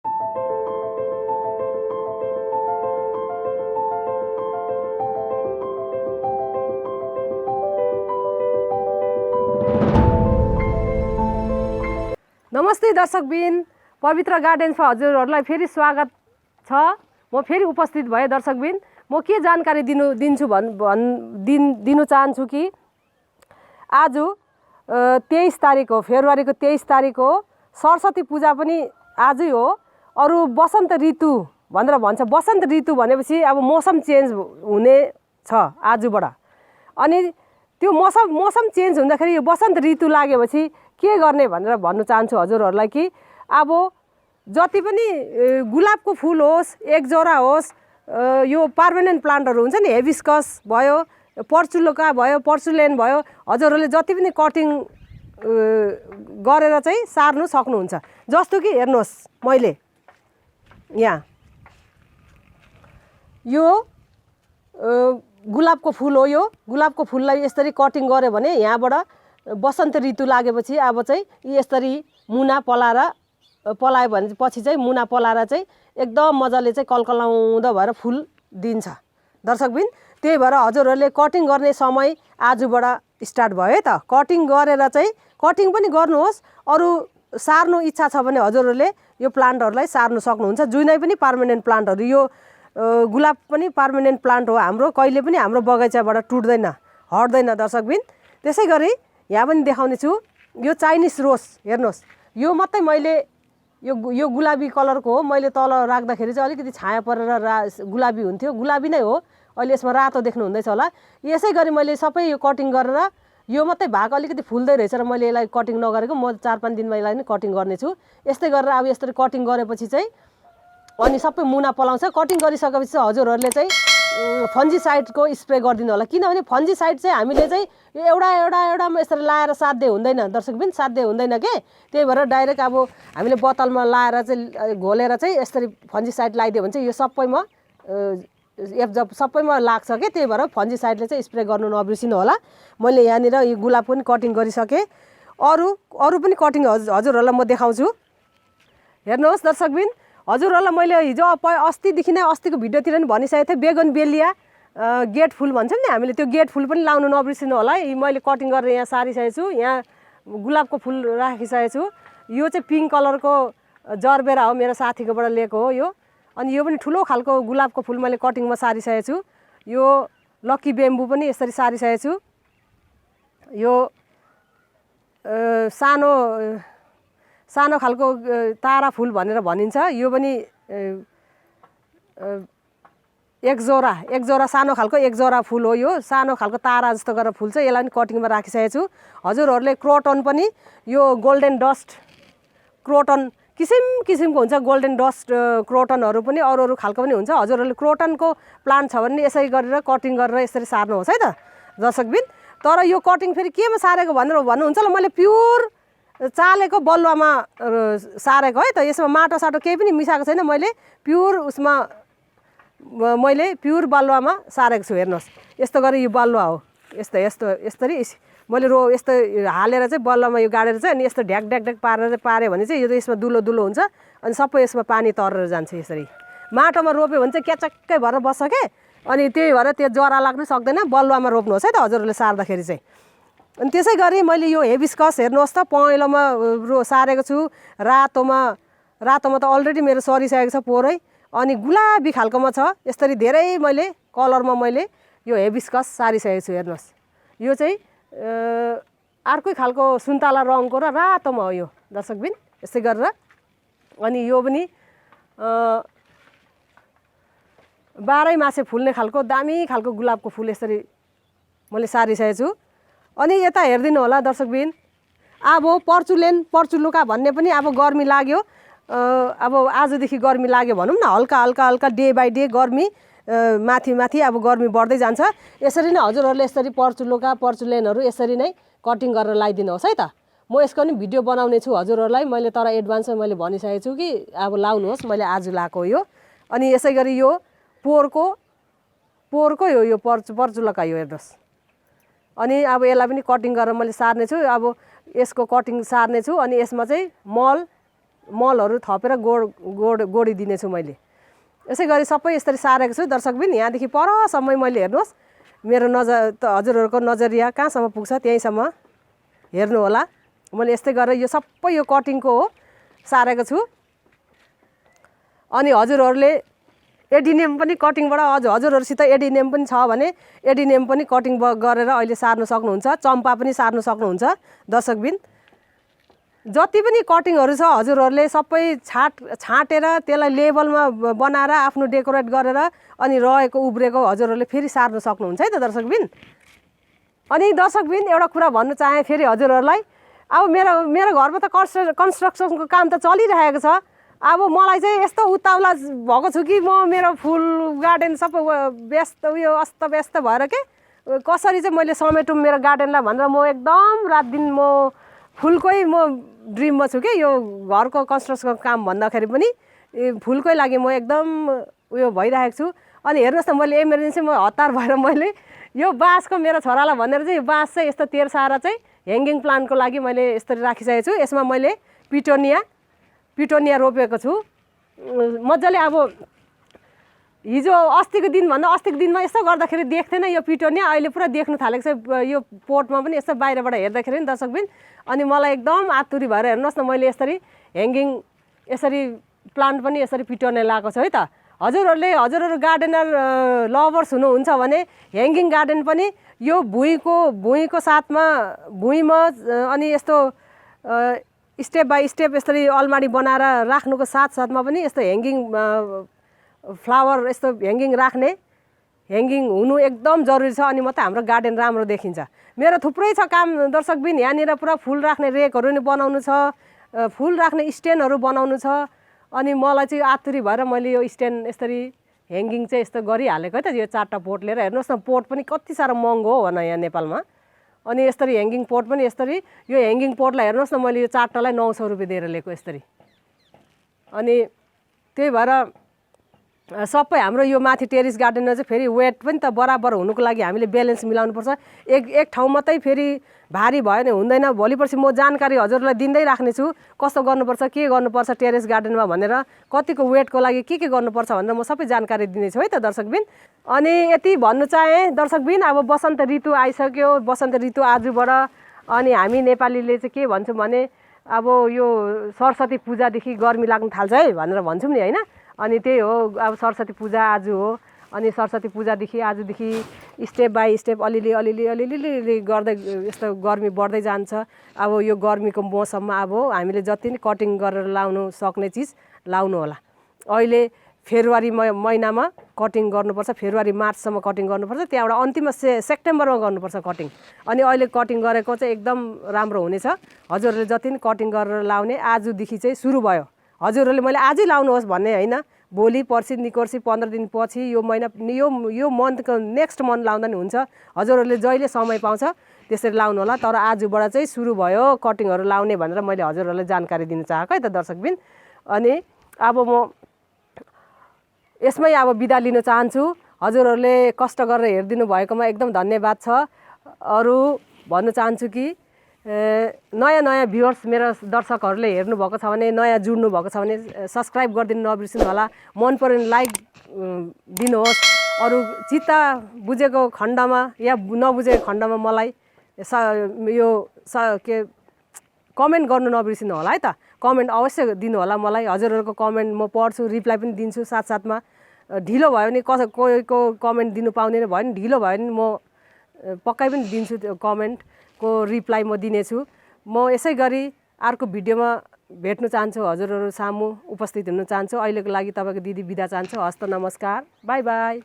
नमस्ते दर्शकबिन, पवित्र गार्डन्समा हजुरहरूलाई फेरि स्वागत छ। म फेरि उपस्थित भएँ दर्शकबिन। म के जानकारी दिनु चाहन्छु कि आज 23 तारिक हो, फेब्रुअरीको 23 तारिक हो। सरस्वती पूजा पनि आजै हो। अरू बसन्त ऋतु भनेर भन्छ। बसन्त ऋतु भनेपछि अब मौसम चेन्ज हुने छ आजबाट। अनि त्यो मौसम चेन्ज हुँदाखेरि यो बसन्त ऋतु लागेपछि के गर्ने भनेर भन्नु चाहन्छु हजुरहरूलाई कि अब जति पनि गुलाबको फुल होस्, एक जोरा होस्, यो पर्मानेन्ट प्लान्टहरू हुन्छ नि, हेबिस्कस भयो, पर्चुलोका भयो, पर्चुलेन भयो, हजुरहरूले जति पनि कटिङ गरेर चाहिँ सार्नु सक्नुहुन्छ। जस्तो कि हेर्नुहोस्, मैले यहाँ यो गुलाबको फुल हो। यो गुलाबको फुललाई यसरी कटिङ गऱ्यो भने यहाँबाट बसन्त ऋतु लागेपछि अब चाहिँ यसरी मुना पलायो भनेपछि चाहिँ मुना पलाएर चाहिँ एकदम मजाले चाहिँ कलकलाउँदो भएर फुल दिन्छ दर्शकबिन। त्यही भएर हजुरहरूले कटिङ गर्ने समय आजबाट स्टार्ट भयो है त। कटिङ गरेर चाहिँ कटिङ पनि गर्नुहोस्। अरू सार्नु इच्छा छ भने हजुरहरूले यो प्लान्टहरूलाई सार्नु सक्नुहुन्छ। जुनै पनि पर्मानेन्ट प्लान्टहरू, यो गुलाब पनि पर्मानेन्ट प्लान्ट हो हाम्रो, कहिले पनि हाम्रो बगैँचाबाट टुट्दैन, हट्दैन दर्शकबिन। त्यसै गरी यहाँ पनि देखाउने छु। यो चाइनिज रोज हेर्नुहोस्, यो मात्रै मैले यो गुलाबी कलरको हो। मैले तल राख्दाखेरि चाहिँ अलिकति छाया परेर गुलाबी हुन्थ्यो, गुलाबी नै हो। अहिले यसमा रातो देख्नु हुँदैछ होला। यसै गरी मैले सबै यो कटिङ गरेर यो मात्रै भाग अलिकति फुल्दै रहेछ र मैले यसलाई कटिङ नगरेको। म 4-5 दिनमा यसलाई नै कटिङ गर्नेछु। यस्तै गरेर अब यसरी कटिङ गरेपछि चाहिँ अनि सबै मुना पलाउँछ। कटिङ गरिसकेपछि चाहिँ हजुरहरूले चाहिँ फन्जिसाइडको स्प्रे गरिदिनु होला। किनभने फन्जिसाइड चाहिँ हामीले चाहिँ एउटामा यसरी लाएर साध्य हुँदैन दर्शकबिन, साध्य हुँदैन के। त्यही भएर डाइरेक्ट अब हामीले बोतलमा लाएर चाहिँ घोलेर चाहिँ यसरी फन्जिसाइड लगाइदियो भने चाहिँ यो सबैमा लाग्छ के। त्यही भएर फन्जिसाइडले चाहिँ स्प्रे गर्नु नबिर्सिनु होला। मैले यहाँनिर यो गुलाब पनि कटिङ गरिसकेँ। अरू पनि कटिङ हजुरहरूलाई म देखाउँछु। हेर्नुहोस् दर्शकबिन, हजुरहरूलाई मैले हिजो अस्तिदेखि नै अस्तिको भिडियोतिर पनि भनिसकेको थिएँ, बेगनबेलिया गेट फुल भन्छौँ नि हामीले, त्यो गेट फुल पनि लाउनु नबिर्सिनु होला। मैले कटिङ गरेर यहाँ सारिसकेको छु। यहाँ गुलाबको फुल राखिसकेको छु। यो चाहिँ पिङ्क कलरको जरबेरा हो, मेरो साथीकोबाट लिएको हो यो। अनि यो पनि ठुलो खालको गुलाबको फुल मैले कटिङमा सारिसकेको छु। यो लक्की बेम्बू पनि यसरी सारिसकेको छु। यो सानो खालको तारा फुल भनेर भनिन्छ। यो पनि एक जोरा सानो खालको एक जोरा फुल हो। यो सानो खालको तारा जस्तो गरेर फुल छ। यसलाई पनि कटिङमा राखिसकेको छु। हजुरहरूले क्रोटन पनि, यो गोल्डन डस्ट क्रोटन किसिमको हुन्छ। गोल्डन डस्ट क्रोटनहरू पनि अरू खालको पनि हुन्छ। हजुरहरूले क्रोटनको प्लान्ट छ भने यसरी गरेर कटिङ गरेर यसरी सार्नुहोस् है त दर्शकबिन। तर यो कटिङ फेरि केमा सारेको भनेर भन्नुहुन्छ ल, मैले प्युर चालेको बलुवामा सारेको है त। यसमा माटो साटो केही पनि मिसाएको छैन। मैले प्युर बालुवामा सारेको छु। हेर्नुहोस्, यस्तो गरी यो बालुवा हो। यस्तरी मैले यस्तो हालेर चाहिँ बलुवामा यो गाडेर चाहिँ अनि यस्तो ढ्याक पाऱ्यो भने चाहिँ यो यसमा दुलो हुन्छ। अनि सबै यसमा पानी तरेर जान्छ। यसरी माटोमा रोप्यो भने चाहिँ क्याचक्कै भएर बस्छ के। अनि त्यही भएर त्यो जरा लाग्नै सक्दैन। बलुवामा रोप्नुहोस् है त हजुरहरूले सार्दाखेरि चाहिँ। अनि त्यसै गरी मैले यो हेबिस्कस हेर्नुहोस् त, पहेँलोमा सारेको छु। रातोमा त अलरेडी मेरो सरिसकेको छ पोरै। अनि गुलाबी खालकोमा छ। यसरी धेरै मैले कलरमा मैले यो हेबिस्कस सारिसकेको छु। हेर्नुहोस्, यो चाहिँ अर्कै खालको सुन्तला रङको र रातोमा हो यो दर्शकबिन। यसै गरेर अनि यो पनि 12 मासे फुल्ने खालको दामी खालको गुलाबको फुल यसरी मैले सारिसकेको छु। अनि यता हेरिदिनु होला दर्शकबिन, अब पर्चुलुका भन्ने पनि अब गर्मी लाग्यो। अब आजदेखि गर्मी लाग्यो भनौँ न, हल्का डे बाई डे गर्मी माथि अब गर्मी बढ्दै जान्छ। यसरी नै हजुरहरूले यसरी पर्चुलेनहरू यसरी नै कटिङ गरेर लगाइदिनुहोस् है त। म यसको नि भिडियो बनाउने छु हजुरहरूलाई। मैले तर एडभान्समा मैले भनिसकेको छु कि अब लाउनुहोस्, मैले आज लाएको यो। अनि यसै गरी यो पोहोरको यो पर्चुलका यो हेर्नुहोस्। अनि अब यसलाई पनि कटिङ गरेर मैले सार्ने छु। अब यसको कटिङ सार्ने छु। अनि यसमा चाहिँ मल मलहरू थपेर गोडिदिनेछु मैले। यसै गरी सबै यसरी सारेको छु दर्शकबिन। यहाँदेखि परसम्म मैले हेर्नुहोस् मेरो हजुरहरूको नजरिया कहाँसम्म पुग्छ त्यहीँसम्म हेर्नु होला। मैले यस्तै गरेर यो सबै यो कटिङको हो सारेको छु। अनि हजुरहरूले एडिनियम पनि कटिङबाट हजुरहरूसित एडिनियम पनि छ भने एडिनियम पनि कटिङ गरेर अहिले सार्नु सक्नुहुन्छ। चम्पा पनि सार्नु सक्नुहुन्छ दर्शकबिन। जति पनि कटिङहरू छ हजुरहरूले सबै छाँटेर त्यसलाई लेबलमा बनाएर आफ्नो डेकोरेट गरेर अनि रहेको उब्रेको हजुरहरूले फेरि सार्नु सक्नुहुन्छ है त दर्शकबिन। अनि दर्शकबिन एउटा कुरा भन्नु चाहेँ फेरि हजुरहरूलाई, अब मेरो घरमा त कन्स्ट्रक्सनको काम त चलिरहेको छ। अब मलाई चाहिँ यस्तो उताउला भएको छु कि म मेरो फुल गार्डन सबै अस्तव्यस्त भएर के कसरी चाहिँ मैले समेटौँ मेरो गार्डनलाई भनेर म एकदम रात दिन म फुलकै म ड्रिममा छु कि यो घरको कन्स्ट्रक्सनको काम भन्दाखेरि पनि फुलकै लागि म एकदम भइरहेको छु। अनि हेर्नुहोस् न मैले इमर्जेन्सी हतार भएर मैले यो बाँसको मेरो छोरालाई भनेर चाहिँ यो बाँस चाहिँ यस्तो तेर्साएर चाहिँ ह्याङ्गिङ प्लान्टको लागि मैले यसरी राखिसकेको छु। यसमा मैले पिटोनिया रोपेको छु मजाले। अब हिजो अस्तिको दिनमा यस्तो गर्दाखेरि देख्थेन यो पिटोनिया, अहिले पुरा देख्नु थालेको छ यो पोटमा पनि यस्तो बाहिरबाट हेर्दाखेरि नि दर्शकबिन। अनि मलाई एकदम आतुरी भएर हेर्नुहोस् न मैले यसरी ह्याङ्गिङ यसरी प्लान्ट पनि यसरी पिटोनिया लगाएको छु है त। हजुरहरू गार्डनर लभर्स हुनुहुन्छ भने ह्याङ्गिङ गार्डन पनि यो भुइँको साथमा भुइँमा अनि यस्तो स्टेप बाई स्टेप यसरी अलमारी बनाएर राख्नुको साथमा पनि यस्तो ह्याङ्गिङ फ्लावर यस्तो ह्याङ्गिङ हुनु एकदम जरुरी छ। अनि मात्रै हाम्रो गार्डन राम्रो देखिन्छ। मेरो थुप्रै छ काम दर्शकबिन। यहाँनिर पुरा फुल राख्ने रेकहरू नि बनाउनु छ, फुल राख्ने स्ट्यान्डहरू बनाउनु छ। अनि मलाई चाहिँ आतुरी भएर मैले यो स्ट्यान्ड यसरी ह्याङ्गिङ चाहिँ यस्तो गरिहालेको है त। यो 4टा पोट लिएर हेर्नुहोस् न, पोट पनि कति साह्रो महँगो हो भन यहाँ नेपालमा। अनि यसरी ह्याङ्गिङ पोट पनि यसरी यो ह्याङ्गिङ पोटलाई हेर्नुहोस् न मैले यो 4टालाई 900 रुपियाँ दिएर लिएको यसरी। अनि त्यही भएर सबै हाम्रो यो माथि टेरिस गार्डनमा चाहिँ फेरि वेट पनि त बराबर हुनुको लागि हामीले ब्यालेन्स मिलाउनुपर्छ। एक ठाउँ मात्रै फेरि भारी भयो भने हुँदैन। भोलिपर्सि म जानकारी हजुरलाई दिँदै राख्नेछु कस्तो गर्नुपर्छ के गर्नुपर्छ टेरेस गार्डनमा भनेर, कतिको वेटको लागि के गर्नुपर्छ भनेर म सबै जानकारी दिनेछु है त दर्शकबिन। अनि यति भन्नु चाहेँ दर्शकबिन। अब बसन्त ऋतु आइसक्यो, बसन्त ऋतु आजबाट। अनि हामी नेपालीले चाहिँ के भन्छौँ भने अब यो सरस्वती पूजादेखि गर्मी लाग्न थाल्छ है भनेर भन्छौँ नि होइन। अनि त्यही हो, अब सरस्वती पूजा आज हो। अनि सरस्वती पूजादेखि आजदेखि स्टेप बाई स्टेप अलिअलि गर्दै यस्तो गर्मी बढ्दै जान्छ। अब यो गर्मीको मौसममा अब हामीले जति नै कटिङ गरेर लाउनु सक्ने चिज लाउनु होला। अहिले फेब्रुअरी महिनामा कटिङ गर्नुपर्छ, फेब्रुअरी मार्चसम्म कटिङ गर्नुपर्छ, त्यहाँबाट अन्तिममा सेप्टेम्बरमा गर्नुपर्छ कटिङ। अनि अहिले कटिङ गरेको चाहिँ एकदम राम्रो हुनेछ। हजुरहरूले जति नै कटिङ गरेर लाउने आजदेखि चाहिँ सुरु भयो। हजुरहरूले मैले आजै लाउनुहोस् भन्ने होइन, भोलि पर्सि निकोर्सि 15 दिन पछि यो महिना यो मन्थको नेक्स्ट मन्थ लाउँदा नि हुन्छ। हजुरहरूले जहिले समय पाउँछ त्यसरी लाउनु होला। तर आजबाट चाहिँ सुरु भयो कटिङहरू लाउने भनेर मैले हजुरहरूलाई जानकारी दिन चाहेको है त दर्शकबिन। अनि अब म यसमै अब बिदा लिन चाहन्छु। हजुरहरूले कष्ट गरेर हेरिदिनु भएकोमा एकदम धन्यवाद छ। अरू भन्न चाहन्छु कि नयाँ भ्युअर्स मेरो दर्शकहरूले हेर्नुभएको छ भने, नयाँ जुड्नु भएको छ भने सब्सक्राइब गरिदिनु नबिर्सिनु होला। मन पऱ्यो भने लाइक दिनुहोस्। अरू चित्त बुझेको खण्डमा या नबुझेको खण्डमा मलाई कमेन्ट गर्नु नबिर्सिनु होला है त। कमेन्ट अवश्य दिनु होला मलाई। हजुरहरूको कमेन्ट म पढ्छु, रिप्लाई पनि दिन्छु। साथसाथमा ढिलो भयो भने कोहीको कमेन्ट दिनु पाउँदैन भयो भने ढिलो भयो भने म पक्कै पनि दिन्छु। त्यो कमेन्टको रिप्लाई म दिनेछु। म यसै गरी अर्को भिडियोमा भेट्न चाहन्छु, हजुरहरू सामु उपस्थित हुन चाहन्छु। अहिलेको लागि तपाईँको दिदी बिदा चाहन्छु। हस्त नमस्कार, बाई बाई।